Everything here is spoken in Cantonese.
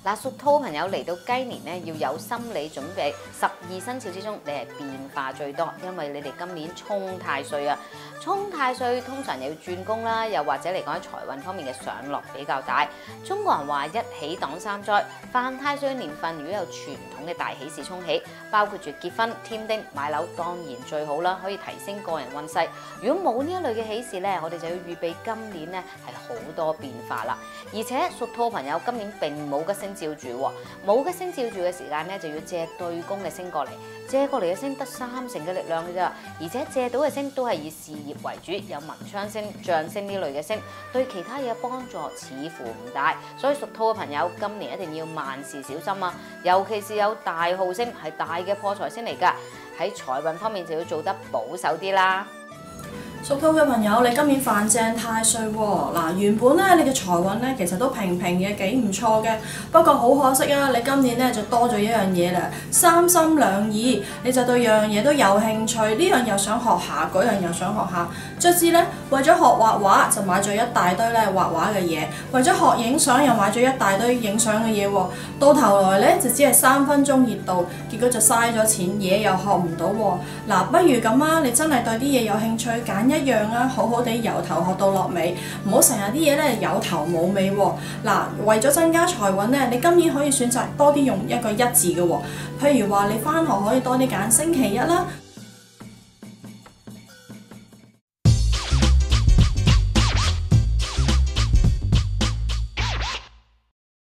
嗱，屬兔朋友嚟到雞年咧，要有心理準備。12生肖之中，你係變化最多，因為你哋今年沖太歲啊！沖太歲通常又要轉工啦，又或者嚟講喺財運方面嘅上落比較大。中國人話一喜擋三災，犯太歲年份如果有傳統嘅大喜事沖喜，包括住結婚、添丁、買樓，當然最好啦，可以提升個人運勢。如果冇呢一類嘅喜事咧，我哋就要預備今年咧係好多變化啦。而且屬兔朋友今年並冇吉星照住喎，冇吉星照住嘅時間咧，就要借對宮嘅星過嚟，借過嚟嘅星得3成嘅力量嘅咋，而且借到嘅星都係以事業為主，有文昌星、將星呢類嘅星，對其他嘢幫助似乎唔大，所以屬兔嘅朋友今年一定要萬事小心啊！尤其是有大耗星係大嘅破財星嚟㗎，喺財運方面就要做得保守啲啦。屬兔嘅朋友，你今年犯正太歲喎。嗱，原本咧你嘅財運咧其實都平平嘅，幾唔錯嘅。不過好可惜啊，你今年咧就多咗一樣嘢啦，三心兩意，你就對樣嘢都有興趣，呢樣又想學下，嗰樣又想學下。卒之咧，為咗學畫畫就買咗一大堆咧畫畫嘅嘢，為咗學影相又買咗一大堆影相嘅嘢喎。到頭來咧就只係3分鐘熱度，結果就嘥咗錢，嘢又學唔到喎。嗱，不如咁啊，你真係對啲嘢有興趣，揀一樣啊，好好地由頭學到落尾，唔好成日啲嘢咧有頭冇尾喎。嗱，為咗增加財運咧，你今年可以選擇多啲用一個一字嘅喎，譬如話你返學可以多啲揀星期一啦。